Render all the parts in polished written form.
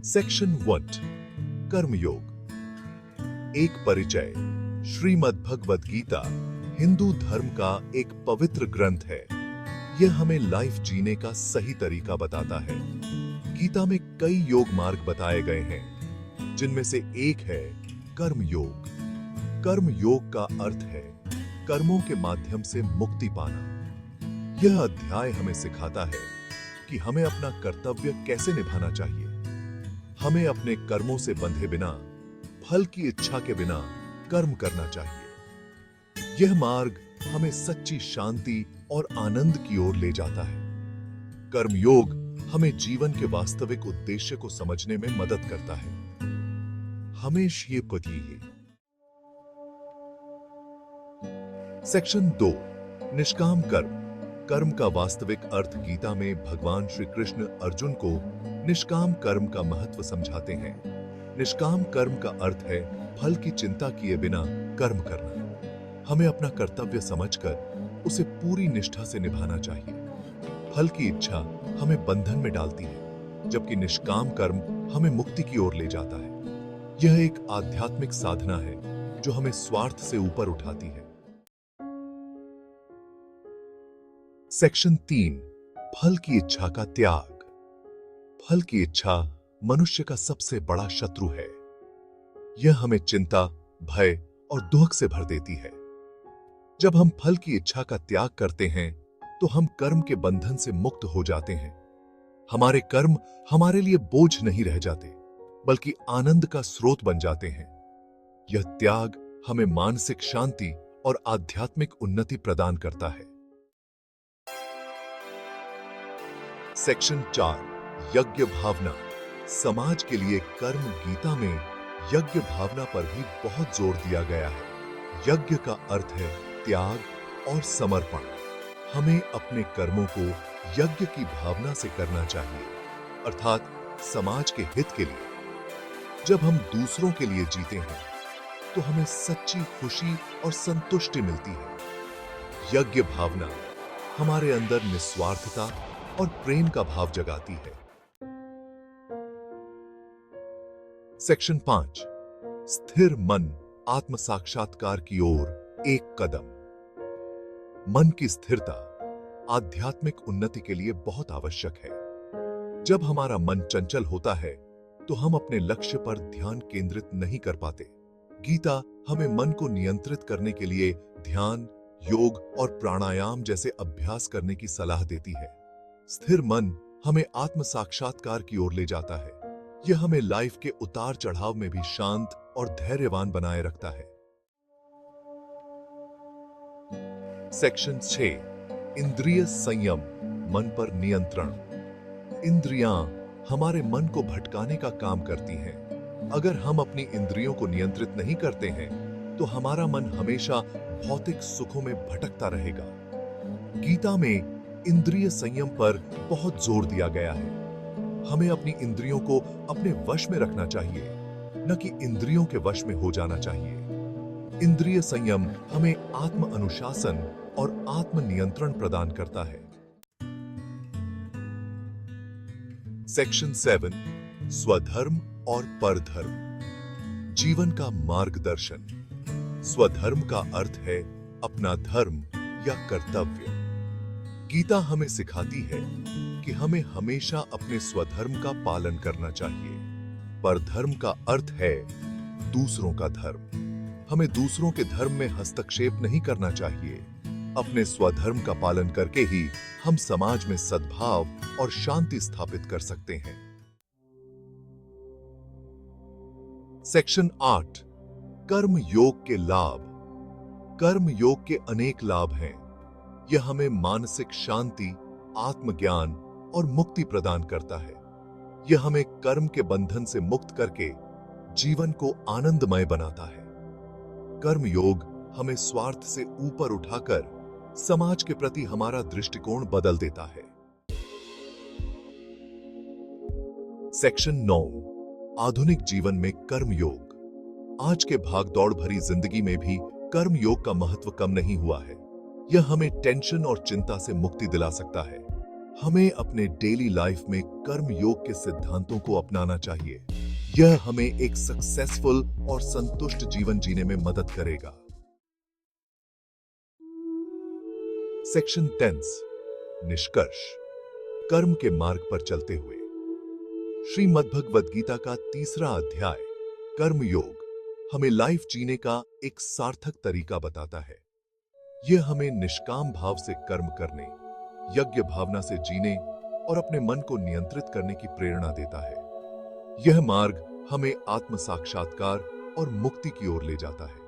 Section 1 कर्मयोग। एक परिचय। श्रीमद् भगवद गीता हिंदू धर्म का एक पवित्र ग्रंथ है। यह हमें लाइफ जीने का सही तरीका बताता है। गीता में कई योग मार्ग बताए गए हैं, जिनमें से एक है कर्म योग। कर्म योग का अर्थ है कर्मों के माध्यम से मुक्ति पाना। यह अध्याय हमें सिखाता है कि हमें अपना कर्तव्य कैसे निभाना चाहिए। हमें अपने कर्मों से बंधे बिना, फल की इच्छा के बिना कर्म करना चाहिए। यह मार्ग हमें सच्ची शांति और आनंद की ओर ले जाता है। कर्मयोग हमें जीवन के वास्तविक उद्देश्य को समझने में मदद करता है। हमेशा ये पढ़िए। सेक्शन 2 निष्काम कर्म। कर्म का वास्तविक अर्थ। गीता में भगवान श्री कृष्ण अर्जुन को निष्काम कर्म का महत्व समझाते हैं। निष्काम कर्म का अर्थ है फल की चिंता किए बिना कर्म करना। हमें अपना कर्तव्य समझकर उसे पूरी निष्ठा से निभाना चाहिए। फल की इच्छा हमें बंधन में डालती है, जबकि निष्काम कर्म हमें मुक्ति की ओर ले जाता है। यह एक आध्यात्मिक साधना है जो हमें स्वार्थ से ऊपर उठाती है। सेक्शन 3 फल की इच्छा का त्याग। फल की इच्छा मनुष्य का सबसे बड़ा शत्रु है। यह हमें चिंता, भय और दुख से भर देती है। जब हम फल की इच्छा का त्याग करते हैं, तो हम कर्म के बंधन से मुक्त हो जाते हैं। हमारे कर्म हमारे लिए बोझ नहीं रह जाते, बल्कि आनंद का स्रोत बन जाते हैं। यह त्याग हमें मानसिक शांति और आध्यात्मिक उन्नति प्रदान करता है। सेक्शन 4 यज्ञ भावना। समाज के लिए कर्म। गीता में यज्ञ भावना पर भी बहुत जोर दिया गया है। यज्ञ का अर्थ है त्याग और समर्पण। हमें अपने कर्मों को यज्ञ की भावना से करना चाहिए, अर्थात समाज के हित के लिए। जब हम दूसरों के लिए जीते हैं, तो हमें सच्ची खुशी और संतुष्टि मिलती है। यज्ञ भावना हमारे अंदर निस्वार्थता और प्रेम का भाव जगाती है। सेक्शन 5 स्थिर मन। आत्म साक्षात्कार की ओर एक कदम। मन की स्थिरता आध्यात्मिक उन्नति के लिए बहुत आवश्यक है। जब हमारा मन चंचल होता है, तो हम अपने लक्ष्य पर ध्यान केंद्रित नहीं कर पाते। गीता हमें मन को नियंत्रित करने के लिए ध्यान, योग और प्राणायाम जैसे अभ्यास करने की सलाह देती है। स्थिर मन हमें आत्म साक्षात्कार की ओर ले जाता है। यह हमें लाइफ के उतार चढ़ाव में भी शांत और धैर्यवान बनाए रखता है। सेक्शन 6 इंद्रिय संयम। मन पर नियंत्रण। इंद्रियां हमारे मन को भटकाने का काम करती हैं। अगर हम अपनी इंद्रियों को नियंत्रित नहीं करते हैं, तो हमारा मन हमेशा भौतिक सुखों में भटकता रहेगा। गीता में इंद्रिय संयम पर बहुत जोर दिया गया है। हमें अपनी इंद्रियों को अपने वश में रखना चाहिए, न कि इंद्रियों के वश में हो जाना चाहिए। इंद्रिय संयम हमें आत्म अनुशासन और आत्म नियंत्रण प्रदान करता है। सेक्शन 7 स्वधर्म और परधर्म। जीवन का मार्गदर्शन। स्वधर्म का अर्थ है अपना धर्म या कर्तव्य। गीता हमें सिखाती है कि हमें हमेशा अपने स्वधर्म का पालन करना चाहिए। परधर्म का अर्थ है दूसरों का धर्म। हमें दूसरों के धर्म में हस्तक्षेप नहीं करना चाहिए। अपने स्वधर्म का पालन करके ही हम समाज में सद्भाव और शांति स्थापित कर सकते हैं। सेक्शन 8 कर्म योग के लाभ। कर्म योग के अनेक लाभ हैं। यह हमें मानसिक शांति, आत्मज्ञान और मुक्ति प्रदान करता है। यह हमें कर्म के बंधन से मुक्त करके जीवन को आनंदमय बनाता है। कर्म योग हमें स्वार्थ से ऊपर उठाकर समाज के प्रति हमारा दृष्टिकोण बदल देता है। सेक्शन 9 आधुनिक जीवन में कर्म योग। आज के भागदौड़ भरी जिंदगी में भी कर्म योग का महत्व कम नहीं हुआ है। यह हमें टेंशन और चिंता से मुक्ति दिला सकता है। हमें अपने डेली लाइफ में कर्म योग के सिद्धांतों को अपनाना चाहिए। यह हमें एक सक्सेसफुल और संतुष्ट जीवन जीने में मदद करेगा। सेक्शन 10 निष्कर्ष। कर्म के मार्ग पर चलते हुए श्रीमद् भगवद गीता का तीसरा अध्याय कर्म योग हमें लाइफ जीने का एक सार्थक तरीका बताता है। यह हमें निष्काम भाव से कर्म करने, यज्ञ भावना से जीने और अपने मन को नियंत्रित करने की प्रेरणा देता है। यह मार्ग हमें आत्म साक्षात्कार और मुक्ति की ओर ले जाता है।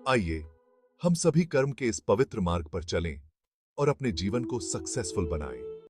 आइए हम सभी कर्म के इस पवित्र मार्ग पर चलें और अपने जीवन को सक्सेसफुल बनाएं।